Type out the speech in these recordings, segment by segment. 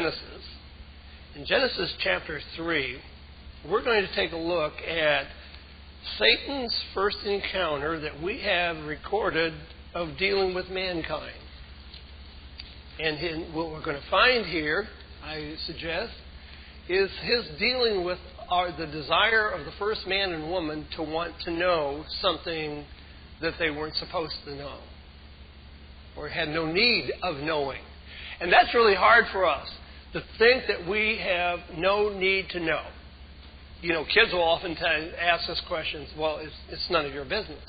Genesis. In Genesis chapter 3, we're going to take a look at Satan's first encounter that we have recorded of dealing with mankind. And what we're going to find here, I suggest, is his dealing with the desire of the first man and woman to want to know something that they weren't supposed to know or had no need of knowing. And that's really hard for us, to think that we have no need to know. You know, kids will often ask us questions, well, it's none of your business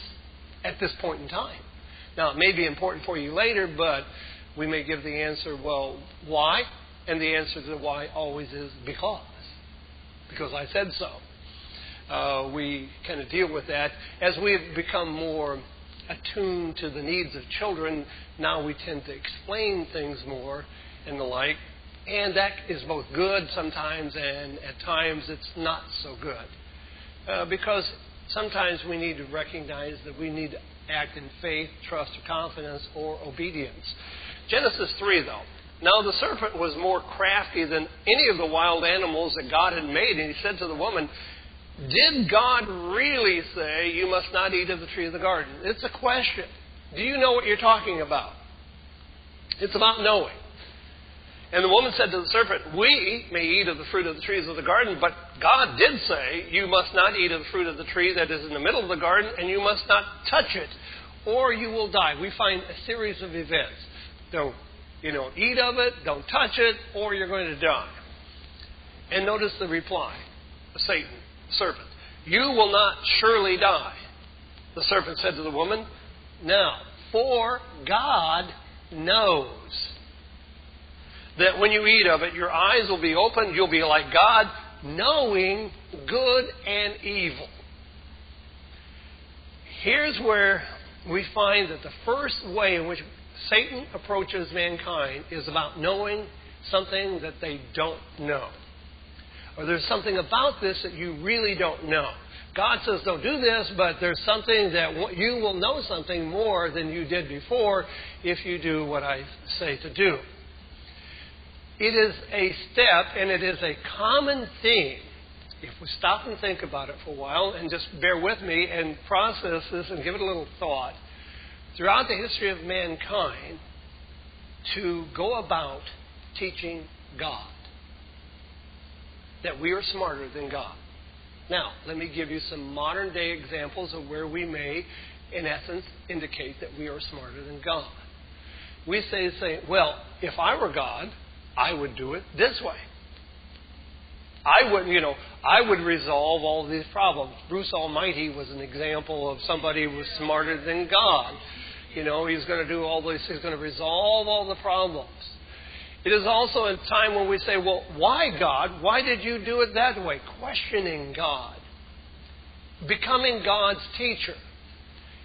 at this point in time. Now, it may be important for you later, but we may give the answer, well, why? And the answer to why always is because. Because I said so. We kind of deal with that. As we've become more attuned to the needs of children, now we tend to explain things more and the like. And that is both good sometimes, and at times it's not so good. Because sometimes we need to recognize that we need to act in faith, trust, or confidence, or obedience. Genesis 3, though. Now the serpent was more crafty than any of the wild animals that God had made. And he said to the woman, did God really say you must not eat of the tree of the garden? It's a question. Do you know what you're talking about? It's about knowing. And the woman said to the serpent, we may eat of the fruit of the trees of the garden, but God did say you must not eat of the fruit of the tree that is in the middle of the garden, and you must not touch it, or you will die. We find a series of events. Don't, eat of it, don't touch it, or you're going to die. And notice the reply of Satan, the serpent. You will not surely die. The serpent said to the woman, now, for God knows that when you eat of it, your eyes will be opened, you'll be like God, knowing good and evil. Here's where we find that the first way in which Satan approaches mankind is about knowing something that they don't know. Or there's something about this that you really don't know. God says, don't do this, but there's something that you will know something more than you did before if you do what I say to do. It is a step, and it is a common theme. If we stop and think about it for a while and just bear with me and process this and give it a little thought, throughout the history of mankind, to go about teaching God that we are smarter than God. Now, let me give you some modern day examples of where we may, in essence, indicate that we are smarter than God. We say, well, if I were God, I would do it this way. I would resolve all these problems. Bruce Almighty was an example of somebody who was smarter than God. He's going to do all this. He's going to resolve all the problems. It is also a time when we say, well, why God? Why did you do it that way? Questioning God. Becoming God's teacher.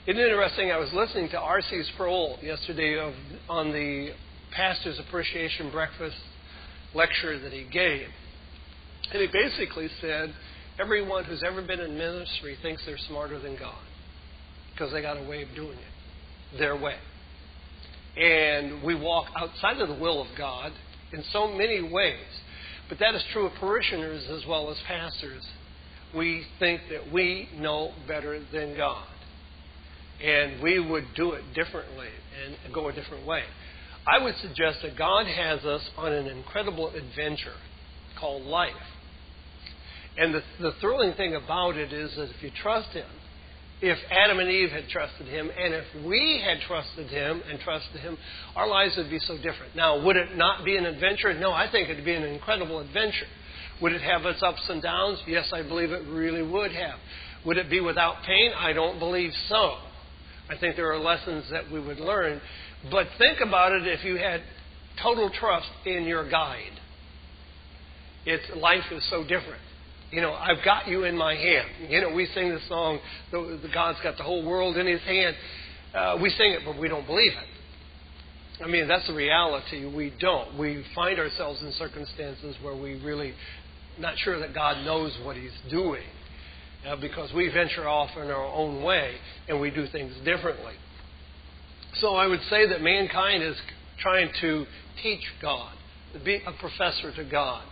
It's interesting, I was listening to R.C. Sproul yesterday on the Pastor's Appreciation Breakfast lecture that he gave. And he basically said, everyone who's ever been in ministry thinks they're smarter than God because they got a way of doing it, their way. And we walk outside of the will of God in so many ways. But that is true of parishioners as well as pastors. We think that we know better than God. And we would do it differently and go a different way. I would suggest that God has us on an incredible adventure called life. And the thrilling thing about it is that if you trust Him, if Adam and Eve had trusted Him, and if we had trusted Him and trusted Him, our lives would be so different. Now, would it not be an adventure? No, I think it would be an incredible adventure. Would it have its ups and downs? Yes, I believe it really would have. Would it be without pain? I don't believe so. I think there are lessons that we would learn. But think about it if you had total trust in your guide. Life is so different. I've got you in my hand. We sing the song, God's got the whole world in His hand. We sing it, but we don't believe it. I mean, that's the reality. We don't. We find ourselves in circumstances where we really not sure that God knows what He's doing because we venture off in our own way and we do things differently. So I would say that mankind is trying to teach God be a professor to God.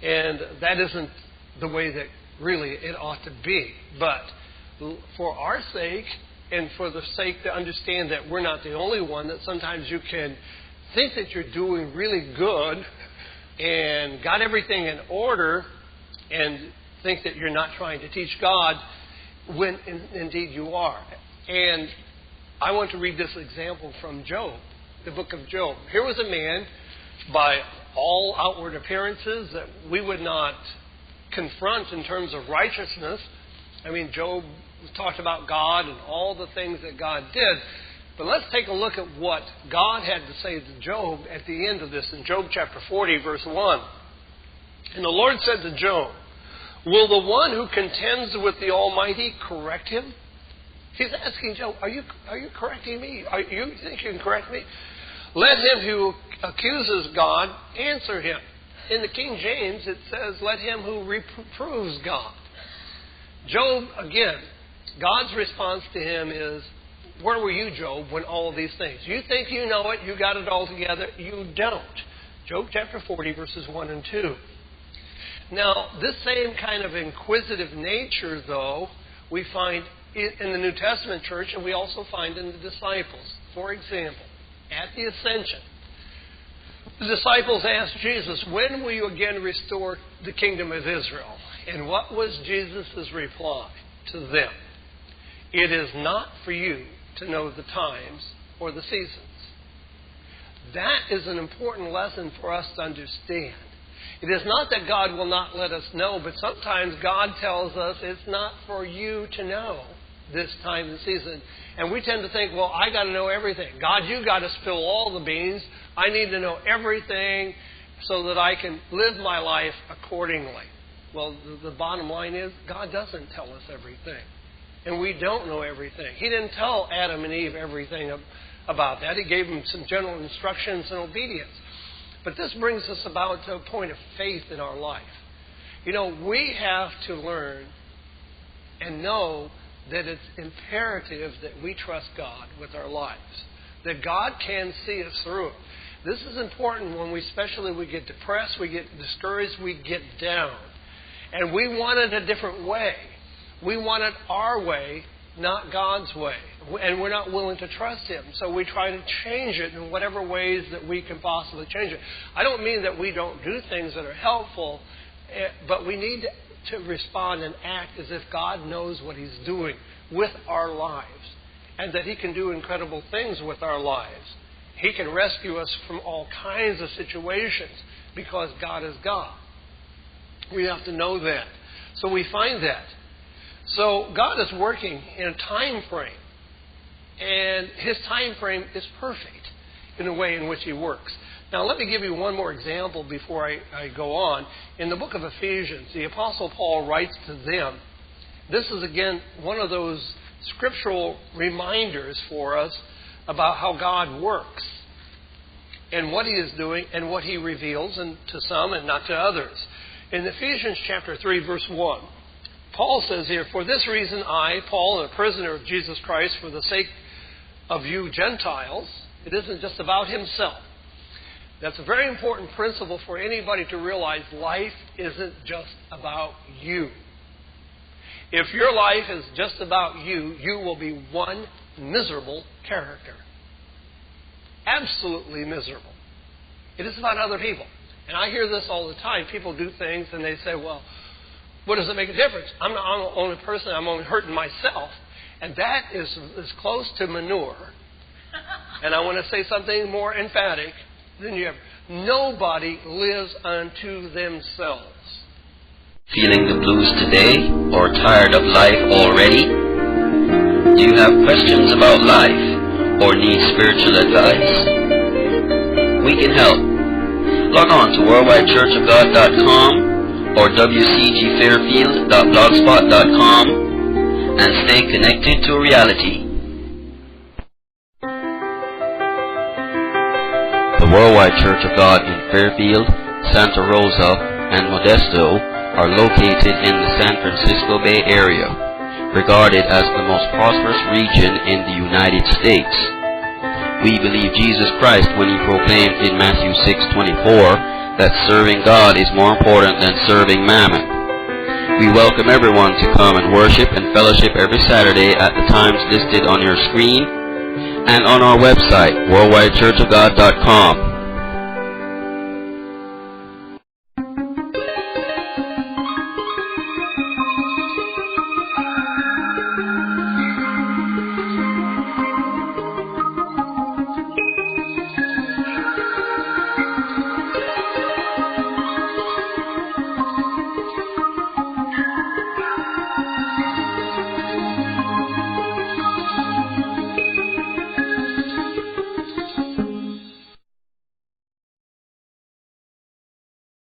And that isn't the way that really it ought to be. But for our sake, and for the sake to understand that we're not the only one, that sometimes you can think that you're doing really good and got everything in order and think that you're not trying to teach God when indeed you are. And I want to read this example from Job, the book of Job. Here was a man, by all outward appearances, that we would not confront in terms of righteousness. I mean, Job talked about God and all the things that God did. But let's take a look at what God had to say to Job at the end of this in Job chapter 40, verse 1. And the Lord said to Job, "Will the one who contends with the Almighty correct him?" He's asking Job, are you correcting me? You think you can correct me? "Let him who accuses God answer him." In the King James, it says, "Let him who reproves God." Job, again, God's response to him is, where were you, Job, when all of these things? You think you know it, you got it all together. You don't. Job chapter 40, verses 1 and 2. Now, this same kind of inquisitive nature, though, we find in the New Testament church, and we also find in the disciples. For example, at the ascension, the disciples asked Jesus, "When will you again restore the kingdom of Israel?" And what was Jesus' reply to them? "It is not for you to know the times or the seasons." That is an important lesson for us to understand. It is not that God will not let us know, but sometimes God tells us it's not for you to know this time and season. And we tend to think, well, I got to know everything. God, you got to spill all the beans. I need to know everything so that I can live my life accordingly. Well, the bottom line is God doesn't tell us everything. And we don't know everything. He didn't tell Adam and Eve everything about that. He gave them some general instructions and obedience. But this brings us about to a point of faith in our life. You know, we have to learn and know that it's imperative that we trust God with our lives. That God can see us through it. This is important when especially we get depressed, we get discouraged, we get down. And we want it a different way. We want it our way, not God's way. And we're not willing to trust Him. So we try to change it in whatever ways that we can possibly change it. I don't mean that we don't do things that are helpful, but we need to respond and act as if God knows what He's doing with our lives. And that He can do incredible things with our lives. He can rescue us from all kinds of situations because God is God. We have to know that. So we find that. So God is working in a time frame. And His time frame is perfect in the way in which He works. Now let me give you one more example before I go on. In the book of Ephesians, the Apostle Paul writes to them. This is again one of those scriptural reminders for us about how God works and what He is doing and what He reveals, and to some and not to others. In Ephesians chapter 3, verse 1, Paul says here, "For this reason I, Paul, a prisoner of Jesus Christ, for the sake of you Gentiles," it isn't just about himself. That's a very important principle for anybody to realize. Life isn't just about you. If your life is just about you, you will be one miserable character. Absolutely miserable. It is about other people. And I hear this all the time. People do things and they say, well, what does it make a difference? I'm the only person. I'm only hurting myself. And that is close to manure. And I want to say something more emphatic than you ever. Nobody lives unto themselves. Feeling the blues today or tired of life already? Do you have questions about life or need spiritual advice? We can help. Log on to worldwidechurchofgod.com or wcgfairfield.blogspot.com and stay connected to reality. The Worldwide Church of God in Fairfield, Santa Rosa, and Modesto are located in the San Francisco Bay Area, regarded as the most prosperous region in the United States. we believe Jesus Christ when he proclaimed in Matthew 6:24 that serving God is more important than serving mammon. We welcome everyone to come and worship and fellowship every Saturday at the times listed on your screen and on our website, worldwidechurchofgod.com.